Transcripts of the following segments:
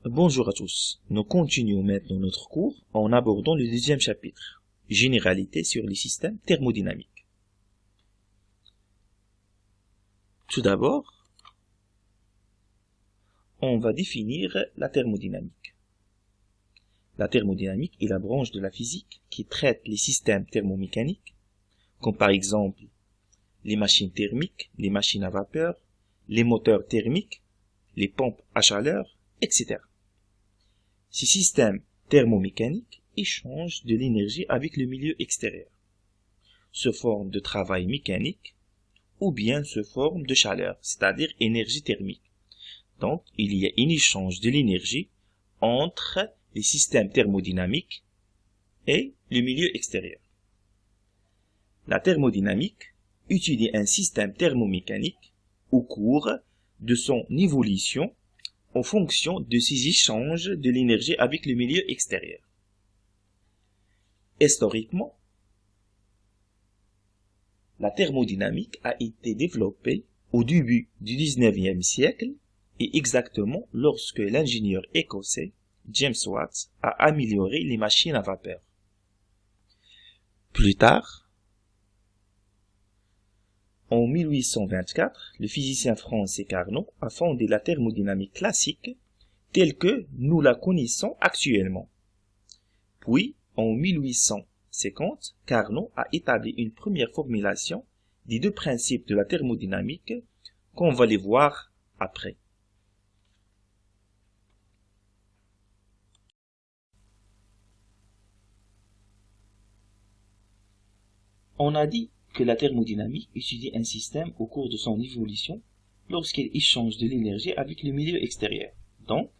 Bonjour à tous. Nous continuons maintenant notre cours en abordant le deuxième chapitre, Généralité sur les systèmes thermodynamiques. Tout d'abord, on va définir la thermodynamique. La thermodynamique est la branche de la physique qui traite les systèmes thermomécaniques, comme par exemple les machines thermiques, les machines à vapeur, les moteurs thermiques, les pompes à chaleur, etc. Ces systèmes thermomécaniques échangent de l'énergie avec le milieu extérieur, sous forme de travail mécanique ou bien sous forme de chaleur, c'est-à-dire énergie thermique. Donc, il y a un échange de l'énergie entre les systèmes thermodynamiques et le milieu extérieur. La thermodynamique étudie un système thermomécanique au cours de son évolution en fonction de ces échanges de l'énergie avec le milieu extérieur. Historiquement, la thermodynamique a été développée au début du XIXe siècle et exactement lorsque l'ingénieur écossais James Watt a amélioré les machines à vapeur. Plus tard, en 1824, le physicien français Carnot a fondé la thermodynamique classique telle que nous la connaissons actuellement. Puis, en 1850, Carnot a établi une première formulation des deux principes de la thermodynamique qu'on va les voir après. On a dit que la thermodynamique étudie un système au cours de son évolution lorsqu'il échange de l'énergie avec le milieu extérieur. Donc,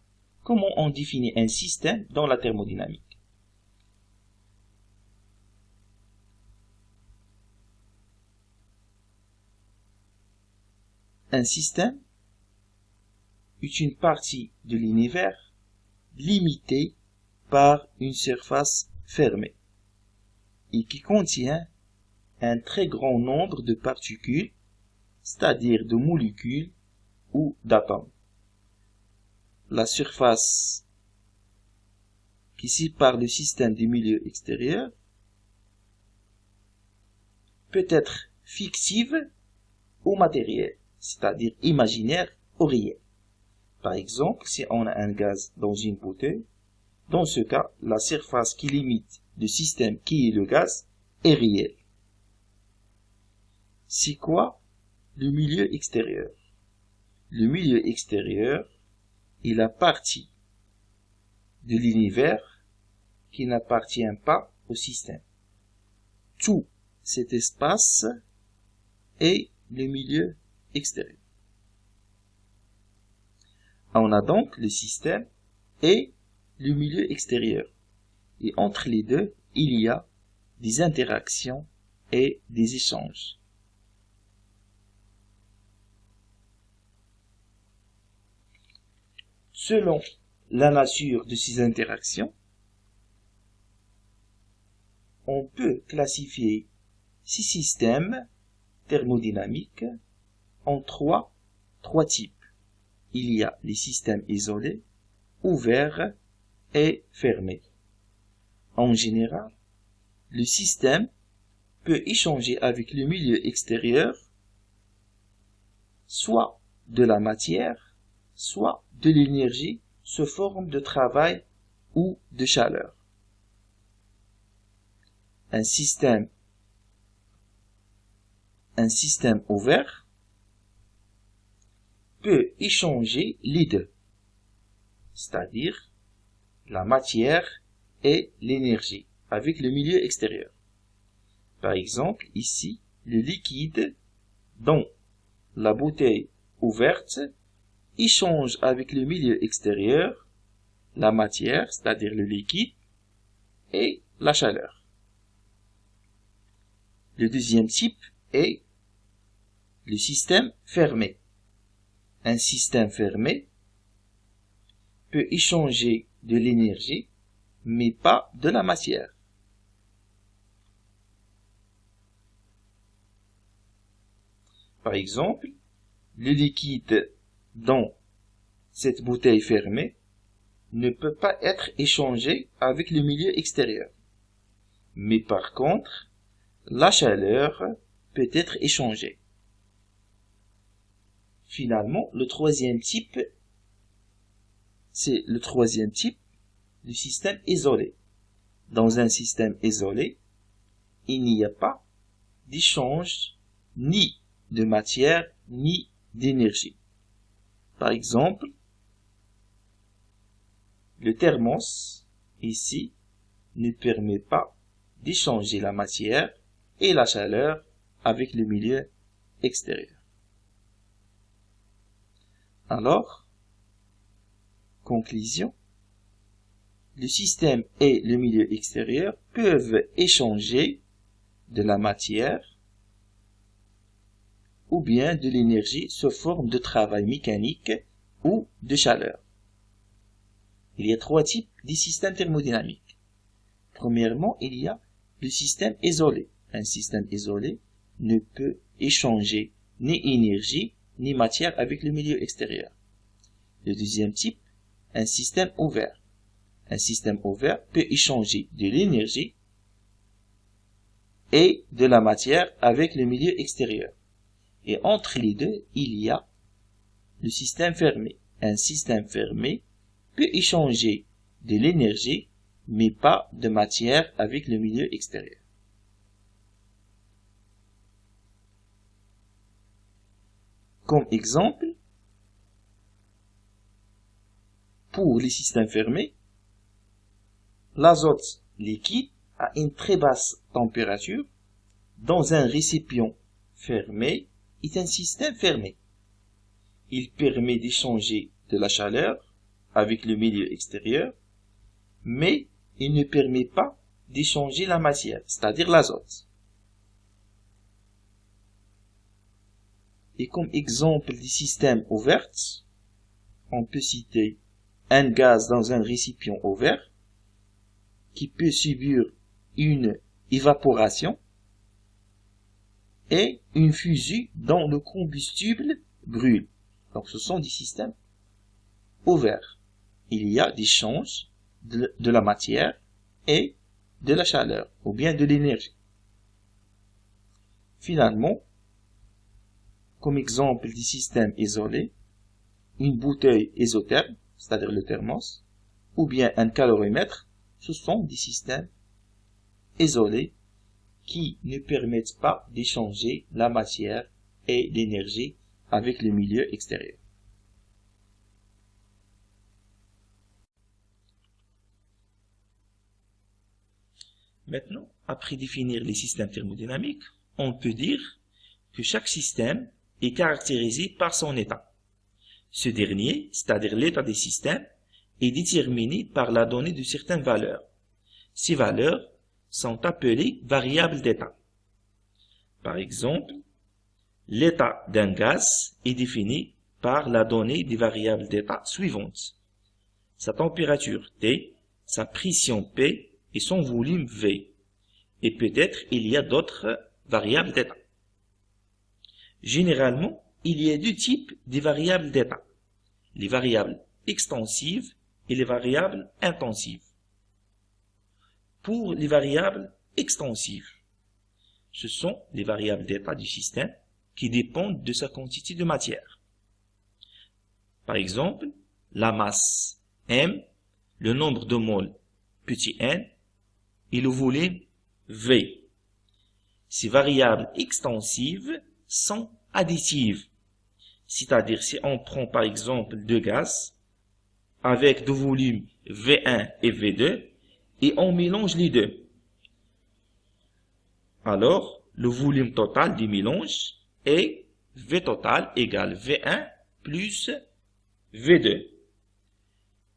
comment on définit un système dans la thermodynamique? Un système est une partie de l'univers limitée par une surface fermée et qui contient un très grand nombre de particules, c'est-à-dire de molécules ou d'atomes. La surface qui sépare le système du milieu extérieur peut être fictive ou matérielle, c'est-à-dire imaginaire ou réelle. Par exemple, si on a un gaz dans une bouteille, dans ce cas, la surface qui limite le système qui est le gaz est réelle. C'est quoi le milieu extérieur? Le milieu extérieur est la partie de l'univers qui n'appartient pas au système. Tout cet espace est le milieu extérieur. On a donc le système et le milieu extérieur. Et entre les deux, il y a des interactions et des échanges. Selon la nature de ces interactions, on peut classifier ces systèmes thermodynamiques en trois types. Il y a les systèmes isolés, ouverts et fermés. En général, le système peut échanger avec le milieu extérieur soit de la matière, soit de l'énergie sous forme de travail ou de chaleur. Un système ouvert peut échanger les deux, c'est-à-dire la matière et l'énergie avec le milieu extérieur. Par exemple, ici, le liquide dans la bouteille ouverte échange avec le milieu extérieur la matière, c'est-à-dire le liquide, et la chaleur. Le deuxième type est le système fermé. Un système fermé peut échanger de l'énergie, mais pas de la matière. Par exemple, le liquide dans cette bouteille fermée ne peut pas être échangé avec le milieu extérieur. Mais par contre, la chaleur peut être échangée. Finalement, le troisième type, c'est le troisième type du système isolé. Dans un système isolé, il n'y a pas d'échange ni de matière ni d'énergie. Par exemple, le thermos, ici, ne permet pas d'échanger la matière et la chaleur avec le milieu extérieur. Alors, conclusion, le système et le milieu extérieur peuvent échanger de la matière ou bien de l'énergie sous forme de travail mécanique ou de chaleur. Il y a trois types de systèmes thermodynamiques. Premièrement, il y a le système isolé. Un système isolé ne peut échanger ni énergie ni matière avec le milieu extérieur. Le deuxième type, un système ouvert. Un système ouvert peut échanger de l'énergie et de la matière avec le milieu extérieur. Et entre les deux, il y a le système fermé. Un système fermé peut échanger de l'énergie, mais pas de matière avec le milieu extérieur. Comme exemple, pour les systèmes fermés, l'azote liquide à une très basse température dans un récipient fermé est un système fermé. Il permet d'échanger de la chaleur avec le milieu extérieur, mais il ne permet pas d'échanger la matière, c'est-à-dire l'azote. Et comme exemple des systèmes ouverts, on peut citer un gaz dans un récipient ouvert qui peut subir une évaporation et une fusée dont le combustible brûle. Donc ce sont des systèmes ouverts. Il y a d'échange de la matière et de la chaleur, ou bien de l'énergie. Finalement, comme exemple des systèmes isolés, une bouteille isotherme, c'est-à-dire le thermos, ou bien un calorimètre, ce sont des systèmes isolés qui ne permettent pas d'échanger la matière et l'énergie avec le milieu extérieur. Maintenant, après définir les systèmes thermodynamiques, on peut dire que chaque système est caractérisé par son état. Ce dernier, c'est-à-dire l'état des systèmes, est déterminé par la donnée de certaines valeurs. Ces valeurs sont appelées variables d'état. Par exemple, l'état d'un gaz est défini par la donnée des variables d'état suivantes. Sa température T, sa pression P et son volume V. Et peut-être il y a d'autres variables d'état. Généralement, il y a deux types de variables d'état. Les variables extensives et les variables intensives. Pour les variables extensives, ce sont les variables d'état du système qui dépendent de sa quantité de matière. Par exemple, la masse M, le nombre de moles petit n et le volume V. Ces variables extensives sont additives, c'est-à-dire si on prend par exemple deux gaz avec deux volumes V1 et V2 et on mélange les deux. Alors, le volume total du mélange est V total égale V1 plus V2.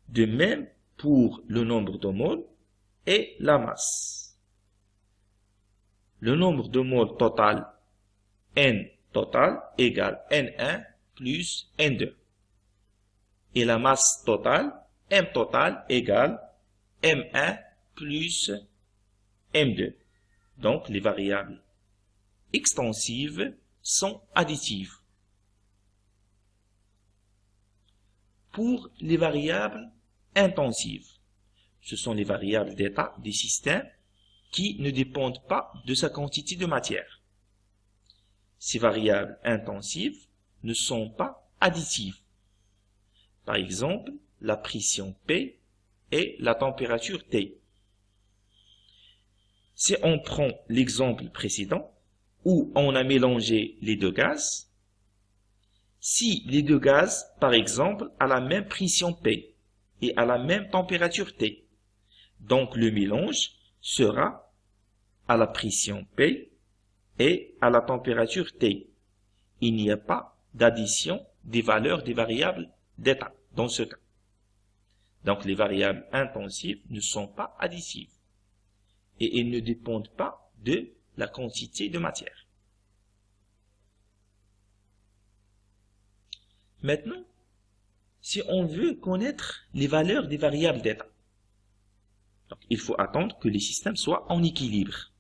De même pour le nombre de moles et la masse. Le nombre de moles total N total égale N1 plus N2. Et la masse totale M total égale M1 plus M2. Donc, les variables extensives sont additives. Pour les variables intensives. Ce sont les variables d'état des systèmes qui ne dépendent pas de sa quantité de matière. Ces variables intensives ne sont pas additives. Par exemple, la pression P et la température T. Si on prend l'exemple précédent, où on a mélangé les deux gaz, si les deux gaz, par exemple, à la même pression P et à la même température T, donc le mélange sera à la pression P et à la température T. Il n'y a pas d'addition des valeurs des variables d'état dans ce cas. Donc les variables intensives ne sont pas additives et elles ne dépendent pas de la quantité de matière. Maintenant, si on veut connaître les valeurs des variables d'état, il faut attendre que les systèmes soient en équilibre.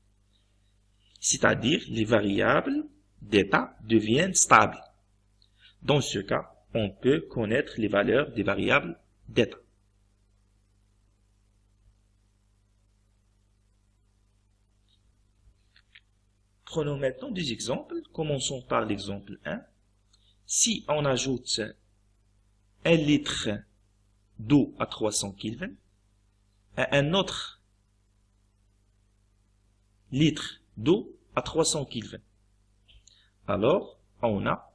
C'est-à-dire les variables d'état deviennent stables. Dans ce cas, on peut connaître les valeurs des variables d'état. Prenons maintenant des exemples. Commençons par l'exemple 1. Si on ajoute 1 litre d'eau à 300 Kelvin à un autre litre d'eau à 300 Kelvin, alors on a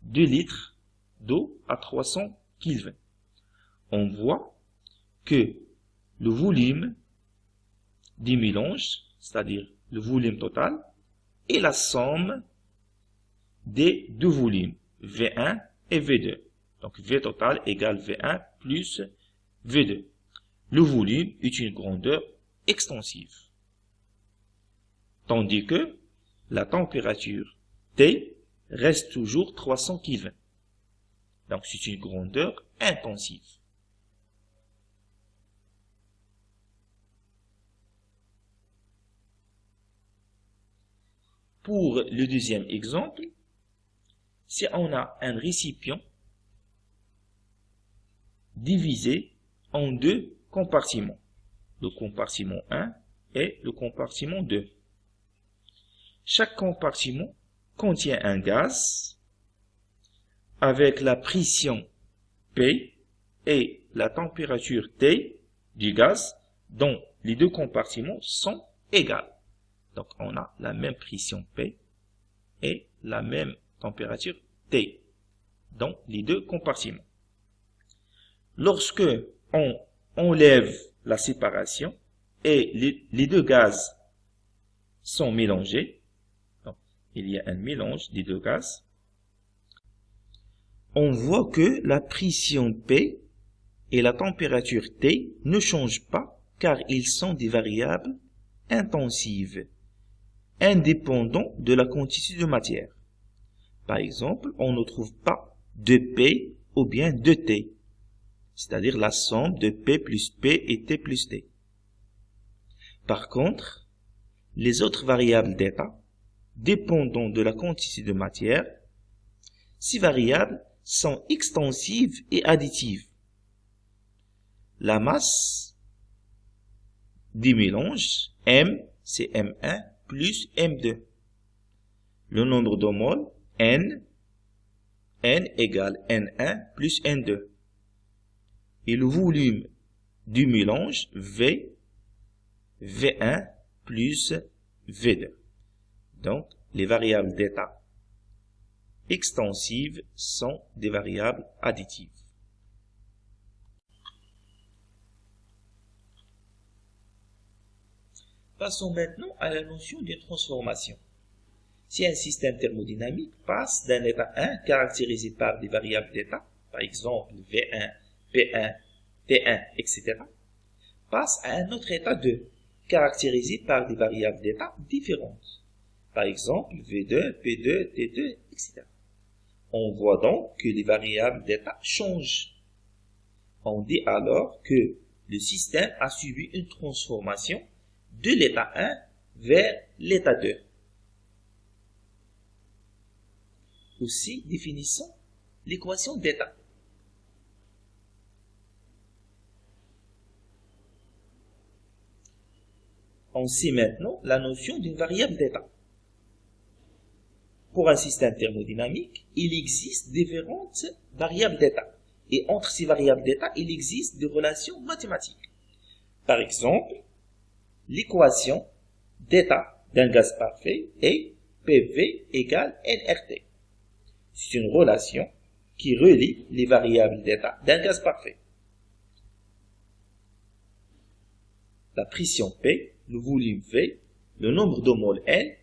2 litres d'eau à 300 Kelvin. On voit que le volume du mélange, c'est-à-dire le volume total, est la somme des deux volumes, V1 et V2. Donc V total égale V1 plus V2. Le volume est une grandeur extensive. Tandis que la température T reste toujours 300 Kelvin. Donc c'est une grandeur intensive. Pour le deuxième exemple, si on a un récipient divisé en deux compartiments, le compartiment 1 et le compartiment 2. Chaque compartiment contient un gaz avec la pression P et la température T du gaz dont les deux compartiments sont égales. Donc on a la même pression P et la même température T dans les deux compartiments. Lorsque on enlève la séparation et les deux gaz sont mélangés, donc il y a un mélange des deux gaz, on voit que la pression P et la température T ne changent pas car ils sont des variables intensives, indépendants de la quantité de matière. Par exemple, on ne trouve pas de P ou bien de T, c'est-à-dire la somme de P plus P et T plus T. Par contre, les autres variables d'état, dépendant de la quantité de matière, ces variables sont extensives et additives. La masse du mélange, M, c'est M1 plus M2. Le nombre de moles, N égale N1 plus N2. Et le volume du mélange, V, V1 plus V2. Donc, les variables d'état extensives sont des variables additives. Passons maintenant à la notion de transformation. Si un système thermodynamique passe d'un état 1 caractérisé par des variables d'état, par exemple V1, P1, T1, etc., passe à un autre état 2 caractérisé par des variables d'état différentes, par exemple V2, P2, T2, etc. On voit donc que les variables d'état changent. On dit alors que le système a subi une transformation de l'état 1 vers l'état 2. Aussi, définissons l'équation d'état. on sait maintenant la notion d'une variable d'état. Pour un système thermodynamique, il existe différentes variables d'état. Et entre ces variables d'état, il existe des relations mathématiques. Par exemple, l'équation d'état d'un gaz parfait est PV égale nRT. C'est une relation qui relie les variables d'état d'un gaz parfait. La pression P, le volume V, le nombre de moles N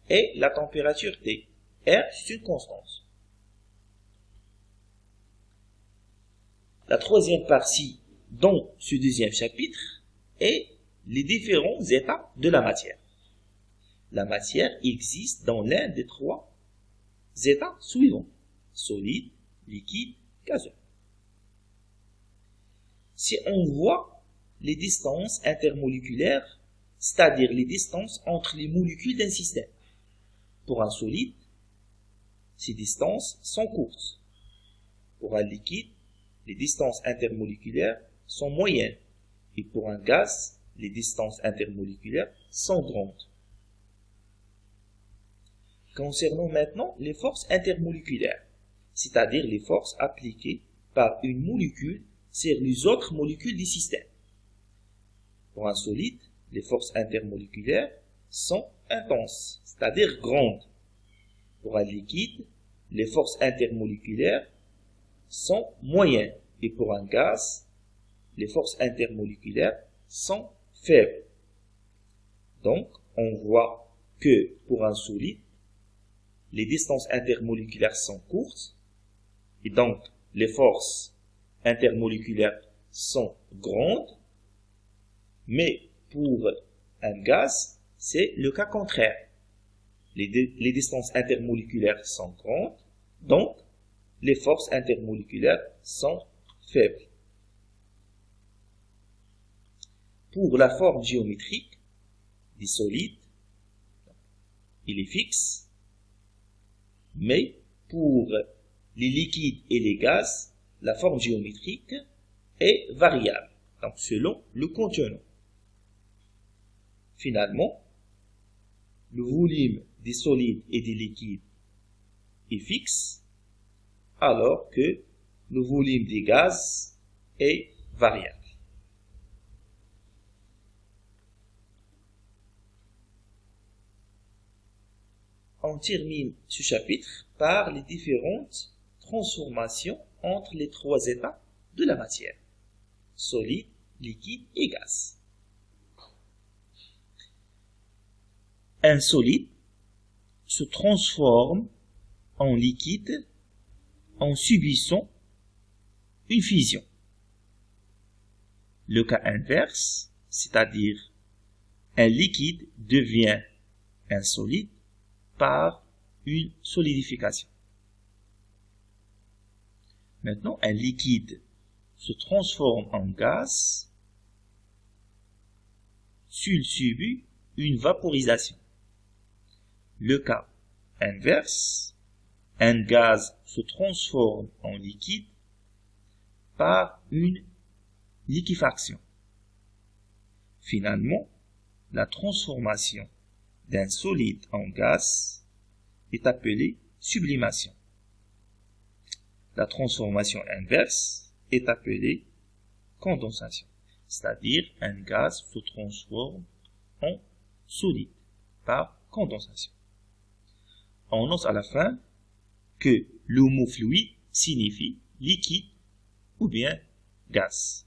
et la température T. R, c'est une constante. La troisième partie dans ce deuxième chapitre est les différents états de la matière. La matière existe dans l'un des trois états suivants: solide, liquide, gazeux. Si on voit les distances intermoléculaires, c'est-à-dire les distances entre les molécules d'un système. Pour un solide, ces distances sont courtes. Pour un liquide, les distances intermoléculaires sont moyennes. Et pour un gaz, les distances intermoléculaires sont grandes. Concernons maintenant les forces intermoléculaires, c'est-à-dire les forces appliquées par une molécule sur les autres molécules du système. Pour un solide, les forces intermoléculaires sont intenses, c'est-à-dire grandes. Pour un liquide, les forces intermoléculaires sont moyennes. Et pour un gaz, les forces intermoléculaires sont faibles. Donc, on voit que pour un solide, les distances intermoléculaires sont courtes. Et donc, les forces intermoléculaires sont grandes. Mais pour un gaz, c'est le cas contraire. Les distances intermoléculaires sont grandes, donc les forces intermoléculaires sont faibles. Pour la forme géométrique des solides, il est fixe, mais pour les liquides et les gaz, la forme géométrique est variable, donc selon le contenant. Finalement, le volume des solides et des liquides est fixe, alors que le volume des gaz est variable. On termine ce chapitre par les différentes transformations entre les trois états de la matière: solide, liquide et gaz. Un solide se transforme en liquide en subissant une fusion. Le cas inverse, c'est-à-dire un liquide devient un solide par une solidification. Maintenant, un liquide se transforme en gaz s'il subit une vaporisation. Le cas inverse, un gaz se transforme en liquide par une liquéfaction. Finalement, la transformation d'un solide en gaz est appelée sublimation. La transformation inverse est appelée condensation, c'est-à-dire un gaz se transforme en solide par condensation. On note à la fin que le mot fluide signifie liquide ou bien gaz.